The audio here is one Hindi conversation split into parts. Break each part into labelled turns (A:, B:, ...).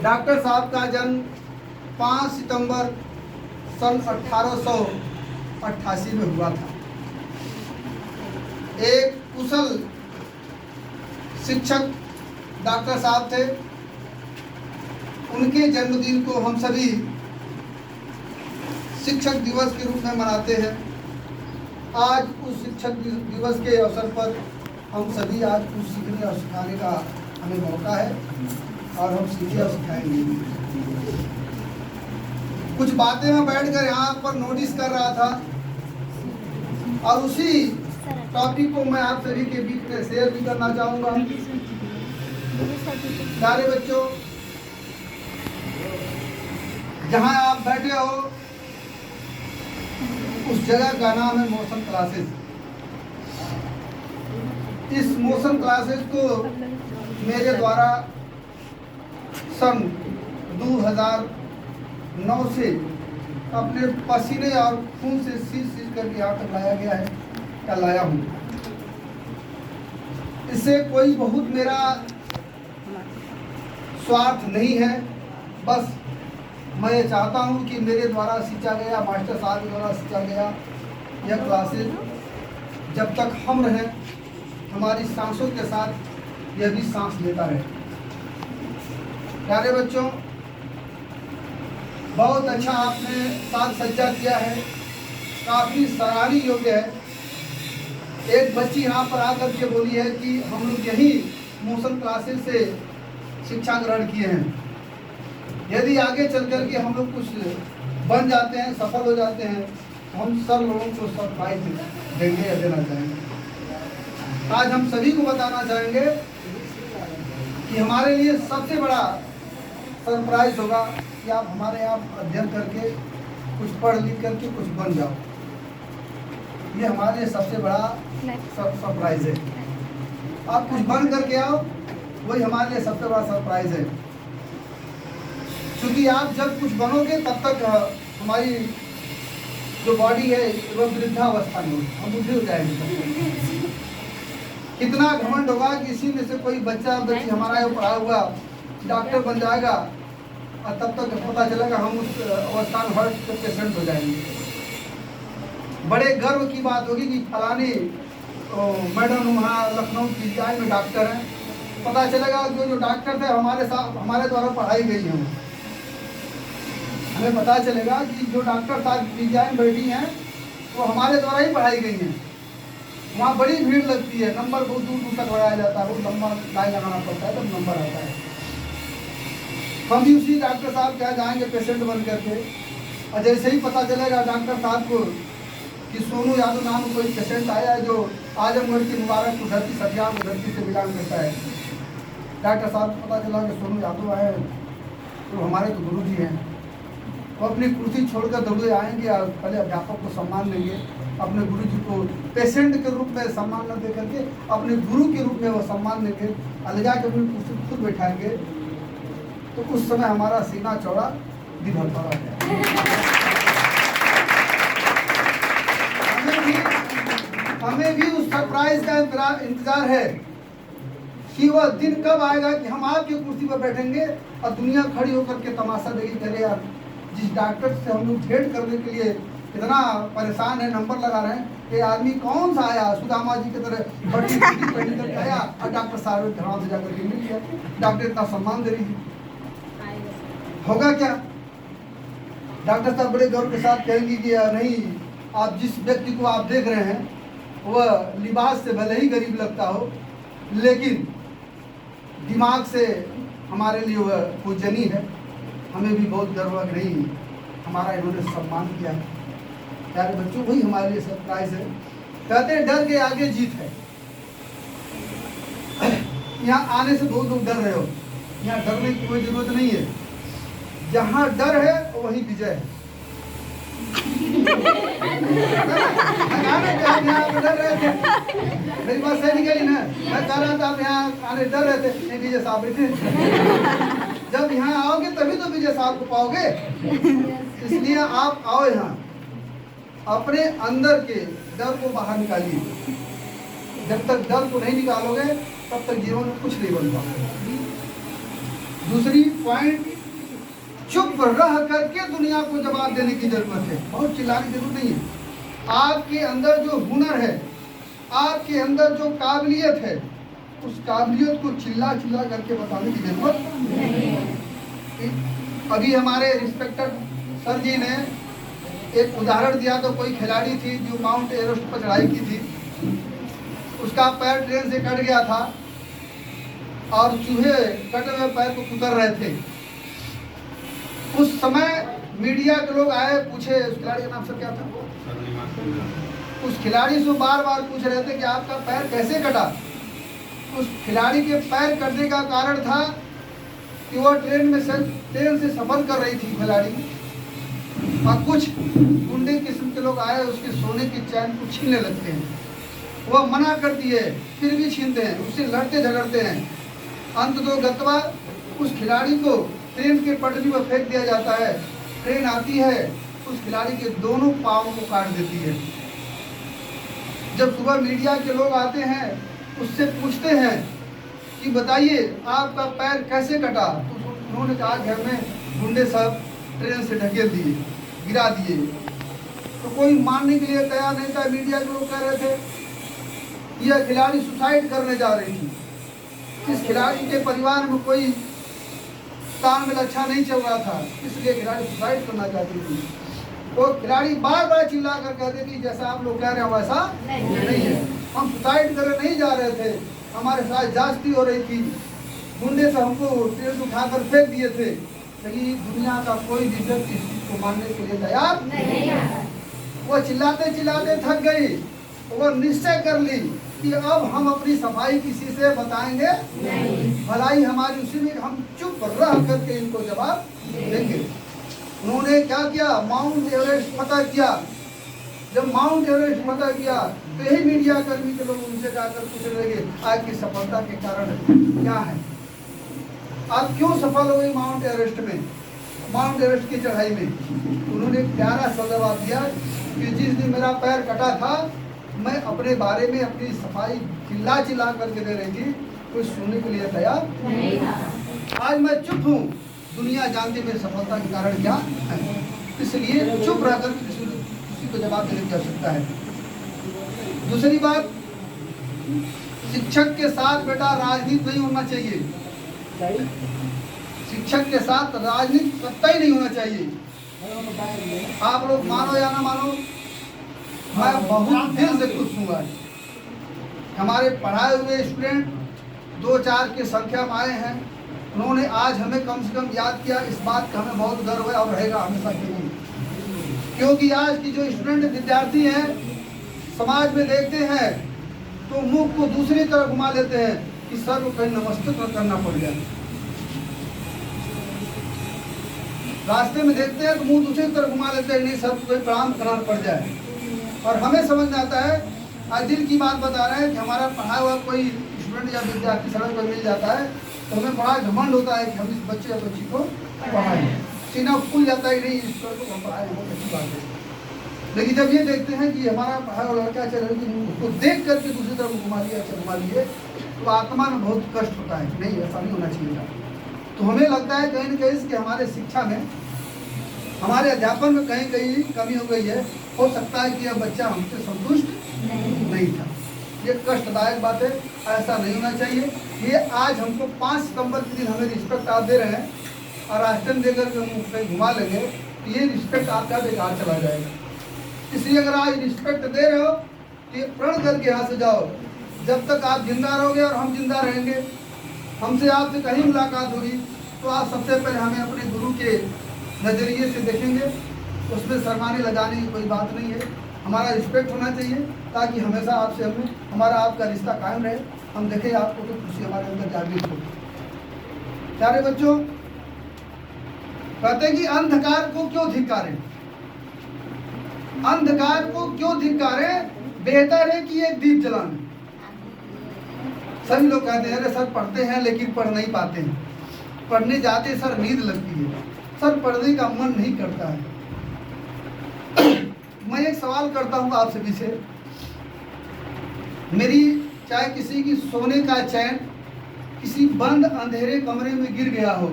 A: डॉक्टर साहब का जन्म 5 सितंबर सन 1888 में हुआ था। एक कुशल शिक्षक डॉक्टर साहब थे। उनके जन्मदिन को हम सभी शिक्षक दिवस के रूप में मनाते हैं। आज उस शिक्षक दिवस के अवसर पर हम सभी आज कुछ सीखने और सिखाने का हमें मौका है और हम सीखे और सिखाएंगे। कुछ बातें मैं बैठकर यहाँ पर नोटिस कर रहा था और उसी टॉपिक को मैं आप सभी के बीच में शेयर भी करना चाहूँगा। प्यारे बच्चों, जहाँ आप बैठे हो उस जगह का नाम है मोशन क्लासेस। इस मोशन क्लासेस को मेरे द्वारा सन 2009 से अपने पसीने और खून से सींच करके यहाँ तक लाया गया है या लाया हूँ। इससे कोई बहुत मेरा स्वार्थ नहीं है, बस मैं ये चाहता हूँ कि मेरे द्वारा सींचा गया, मास्टर साहब के द्वारा सींचा गया यह क्लासेस जब तक हम रहें, हमारी सांसों के साथ यह भी सांस लेता रहे। प्यारे बच्चों, बहुत अच्छा आपने साज सज्जा किया है, काफ़ी सराहनीय योग्य है। एक बच्ची यहाँ पर आकर के बोली है कि हम लोग यही मोशन क्लासेस से शिक्षा ग्रहण किए हैं। यदि आगे चल कर के हम लोग कुछ बन जाते हैं, सफल हो जाते हैं, हम सब लोगों को सरप्राइज देंगे या देना चाहेंगे। आज हम सभी को बताना चाहेंगे कि हमारे लिए सबसे बड़ा सरप्राइज होगा कि आप हमारे यहाँ अध्ययन करके कुछ पढ़ लिख करके कुछ बन जाओ। ये हमारे लिए सबसे बड़ा सरप्राइज है। आप कुछ बन करके आओ, वही हमारे लिए सबसे बड़ा सरप्राइज है। क्योंकि आप जब कुछ बनोगे तब तक हमारी जो बॉडी है वह वृद्धावस्था में होगी, हम बुढ़े हो जाएंगे। कितना घमंड होगा कि इसी में से कोई बच्चा बच्ची हमारा ये पढ़ा हुआ डॉक्टर बन जाएगा और तब तक पता चलेगा हम उस अवस्था में हार्ट के पेशेंट हो जाएंगे। बड़े गर्व की बात होगी कि फलानी मैडम वहाँ लखनऊ पीजीआई में डॉक्टर हैं। पता चलेगा कि जो डॉक्टर थे हमारे साथ हमारे द्वारा पढ़ाई गई है। हमें पता चलेगा कि जो डॉक्टर साहब पीजीआई में बैठी हैं वो हमारे द्वारा ही पढ़ाई गई हैं। वहाँ बड़ी भीड़ लगती है, नंबर बहुत दूर दूर तक लगाया जाता है, वो लंबा लाइन लगाना पड़ता है तब नंबर आता है। हम भी उसी डॉक्टर साहब के यहाँ जाएंगे पेशेंट बन करके, और जैसे ही पता चलेगा डॉक्टर साहब को कि सोनू यादव नाम कोई पेशेंट आया है जो आजमगढ़ की मुबारक धरती सटिया में धरती से बिलोंग करता है। डॉक्टर साहब को पता चला कि सोनू यादव आए हैं, तो हमारे तो गुरु जी हैं। वो अपनी कुर्सी छोड़कर दौड़े आएंगे और पहले अध्यापक को सम्मान देंगे, अपने गुरु जी को पेशेंट के रूप में सम्मान न दे करके अपने गुरु के रूप में वो सम्मान देंगे, अलगा के अपनी कुर्सी खुद बैठाएंगे। तो उस समय हमारा सीना चौड़ा दिन भर है। हमें भी उस सरप्राइज का इंतजार है कि वह दिन कब आएगा कि हम आपकी कुर्सी पर बैठेंगे और दुनिया खड़ी होकर के तमाशा देगी, करे यार जिस डॉक्टर से हम लोग भेंट करने के लिए इतना परेशान है, नंबर लगा रहे हैं, ये आदमी कौन सा आया, सुदामा जी की तरह बड़ी पहन करके आया और डॉक्टर साहब ध्यान से जाकर के मिल गया। डॉक्टर इतना सम्मान दे रही है, होगा क्या? डॉक्टर साहब बड़े गौरव के साथ कहेंगे कि नहीं, आप जिस व्यक्ति को आप देख रहे हैं वह लिबास से भले ही गरीब लगता हो, लेकिन दिमाग से हमारे लिए वह पूजनीय है। हमें भी बहुत गर्व है, नहीं हमारा इन्होंने सम्मान किया है। प्यारे बच्चों, वही हमारे लिए सरप्राइज है। कहते हैं डर के आगे जीत है। यहाँ आने से बहुत लोग डर रहे हो, यहाँ डरने की कोई जरूरत नहीं है। जहाँ डर है वही विजय है। डर रहे थे, मेरी बात सही निकली ना? मैं कह रहा था आप यहाँ आने डर रहे थे, नहीं विजय साहब बैठे। जब यहाँ आओगे तभी तो विजय साहब को पाओगे। इसलिए आप आओ यहाँ, अपने अंदर के डर को बाहर निकालिए। जब तक डर को नहीं निकालोगे तब तक जीवन में कुछ नहीं बन पाओगे। दूसरी पॉइंट, चुप रह करके दुनिया को जवाब देने की जरूरत है, बहुत चिल्लाने की जरूरत नहीं है। आपके अंदर जो हुनर है, आपके अंदर जो काबिलियत है, उस काबिलियत को चिल्ला चिल्ला करके बताने की जरूरत नहीं है। अभी हमारे रिस्पेक्टेड सर जी ने एक उदाहरण दिया, तो कोई खिलाड़ी थी जो माउंट एवरेस्ट पर चढ़ाई की थी, उसका पैर ट्रेन से कट गया था और चूहे कटे हुए पैर को कुतर रहे थे। उस समय मीडिया के लोग आए, पूछे, उस खिलाड़ी का नाम सर क्या था, उस खिलाड़ी से बार बार पूछ रहे थे कि आपका पैर कैसे कटा। उस खिलाड़ी के पैर कटने का कारण था कि वह ट्रेन से सफर कर रही थी खिलाड़ी, और कुछ गुंडे किस्म के लोग आए, उसके सोने की चैन को छीनने लगते हैं। वह मना करती है, फिर भी छीनते हैं, उससे लड़ते झगड़ते हैं। अंत तो गतवा उस खिलाड़ी को ट्रेन के पटरी पर फेंक दिया जाता है। ट्रेन आती है, उस खिलाड़ी के दोनों पाँव को काट देती है। जब सुबह मीडिया के लोग आते हैं, उससे पूछते हैं कि बताइए आपका पैर कैसे कटा, तो उन्होंने कहा घर में गुंडे सब ट्रेन से ढकेल दिए, गिरा दिए। तो कोई मानने के लिए तैयार नहीं था। मीडिया के लोग कह रहे थे यह खिलाड़ी सुसाइड करने जा रही थी, इस खिलाड़ी के परिवार में कोई तालमेल अच्छा नहीं चल रहा था, इसलिए खिलाड़ी सुसाइड करना चाहती थी। वो खिलाड़ी बार बार चिल्ला कर कहते कि जैसा आप लोग कह रहे हैं वैसा नहीं है, हम सुसाइड करने नहीं जा रहे थे, हमारे साथ जास्ती हो रही थी, गुंडे से हमको ट्रेन उठाकर फेंक दिए थे। लेकिन दुनिया का कोई भी व्यक्ति इस चीज को मानने के लिए तैयार नहीं है। वो चिल्लाते चिल्लाते थक गई, वो निश्चय कर ली कि अब हम अपनी सफाई किसी से बताएंगे नहीं, भलाई हमारी उसी में हम चुप रह करके इनको जवाब देंगे। उन्होंने क्या किया, माउंट एवरेस्ट फतह किया। जब माउंट एवरेस्ट फतह किया तो यही मीडिया कर्मी के लोग उनसे जाकर पूछने लगे आज की सफलता के कारण क्या है, आप क्यों सफल हो गई माउंट एवरेस्ट में, माउंट एवरेस्ट की चढ़ाई में। उन्होंने प्यारा सा जवाब दिया कि जिस दिन मेरा पैर कटा था, मैं अपने बारे में अपनी सफाई चिल्ला चिल्ला करके दे रही थी, कोई सुनने के लिए तैयार नहीं था। आज मैं चुप हूँ, दुनिया जानती मेरी सफलता के कारण क्या है, इसलिए चुप रहकर किसी को जवाब देने की आवश्यकता है। दूसरी बात, शिक्षक के साथ बेटा राजनीति नहीं होना चाहिए, शिक्षक के साथ राजनीति कतई नहीं होना चाहिए। आप लोग मानो या ना मानो, मैं बहुत दिल से खुश हूँ। आज हमारे पढ़ाए हुए स्टूडेंट 2-4 की संख्या में आए हैं, उन्होंने आज हमें कम से कम याद किया, इस बात का हमें बहुत गर्व है और रहेगा हमेशा के लिए। क्योंकि आज की जो स्टूडेंट विद्यार्थी हैं, समाज में देखते हैं तो मुंह को दूसरी तरफ घुमा लेते हैं कि सर को कहीं नमस्ते करना पड़ जाए। रास्ते में देखते हैं तो मुंह दूसरी तरफ घुमा लेते हैं, नहीं सर को कोई प्रणाम करना पड़ जाए। और हमें समझ में आता है, आज दिल की बात बता रहे हैं कि हमारा पढ़ा हुआ कोई स्टूडेंट या विद्यार्थी सड़क पर मिल जाता है तो हमें बड़ा घमंड होता है कि हम इस बच्चे या बच्ची को पढ़ाएं, सीना फूल जाता है, नहीं ईश्वर को हम पढ़ाएं, बहुत अच्छी बात है। लेकिन जब ये देखते हैं कि हमारा पढ़ा हुआ लड़का चल उसको देख करके दूसरी तरफ घुमा लिए तो आत्मा में बहुत कष्ट होता है, नहीं ऐसा नहीं होना चाहिए था। तो हमें लगता है कहीं ना कहीं कि हमारे शिक्षा में, हमारे अध्यापन में कहीं कहीं कमी हो गई है। हो सकता है कि यह बच्चा हमसे संतुष्ट नहीं था, ये कष्टदायक बात है, ऐसा नहीं होना चाहिए। ये आज हमको 5 सितंबर के दिन हमें रिस्पेक्ट आप दे रहे हैं और राष्ट्रन देकर के हम कहीं घुमा लेंगे तो ये रिस्पेक्ट आपका बेकार चला जाएगा। इसलिए अगर आज रिस्पेक्ट दे रहे हो तो ये प्रण करके यहाँ से जाओ, जब तक आप जिंदा रहोगे और हम जिंदा रहेंगे, हमसे आपसे कहीं मुलाकात होगी तो आप सबसे पहले हमें अपने गुरु के नज़रिए से देखेंगे, उसमें शर्माने लगाने की कोई बात नहीं है। हमारा रिस्पेक्ट होना चाहिए ताकि हमेशा आपसे हमें हमारा आपका रिश्ता कायम रहे, हम देखें आपको तो खुशी हमारे अंदर जागृत हो। प्यारे बच्चों, कहते हैं कि अंधकार को क्यों धिक्कारें, अंधकार को क्यों धिक्कारें, बेहतर है कि एक दीप जलाना। सभी लोग कहते हैं अरे सर पढ़ते हैं लेकिन पढ़ नहीं पाते हैं, पढ़ने जाते सर नींद लगती है, सर पढ़ने का मन नहीं करता है। मैं एक सवाल करता हूँ आप सभी से, मेरी चाहे किसी की सोने का चैन किसी बंद अंधेरे कमरे में गिर गया हो,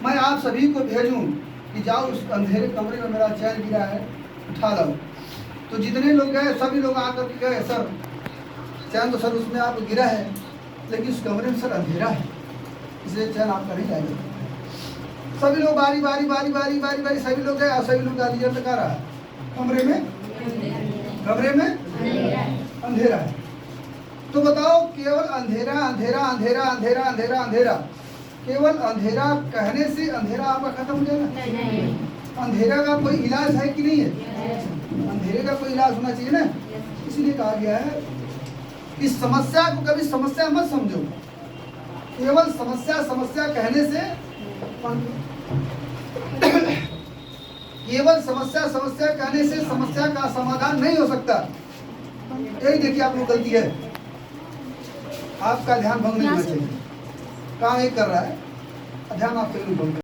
A: मैं आप सभी को भेजूं कि जाओ उस अंधेरे कमरे में मेरा चैन गिरा है, उठा लो। तो जितने लोग गए सभी लोग आकर के गए, सर चैन तो सर उसमें आप गिरा है, लेकिन उस कमरे में सर अंधेरा है, इसलिए चैन आपका नहीं जाएगा। सभी लोग बारी बारी बारी बारी बारी बारी सभी लोग गए और सभी लोग का रिजल्ट क्या रहा? कमरे में अंधेरा है। तो बताओ, केवल अंधेरा अंधेरा अंधेरा अंधेरा अंधेरा अंधेरा, केवल अंधेरा कहने से अंधेरा आपका खत्म हो जाएगा? अंधेरा का कोई इलाज है कि नहीं है? अंधेरे का कोई इलाज होना चाहिए ना। इसीलिए कहा गया है कि समस्या को कभी समस्या मत समझो, केवल समस्या समस्या कहने से, केवल समस्या समस्या कहने से समस्या का समाधान नहीं हो सकता। यही देखिए आप लोग गलती है, आपका ध्यान भंग नहीं होना चाहिए। काम एक कर रहा है, ध्यान आपके नहीं भंग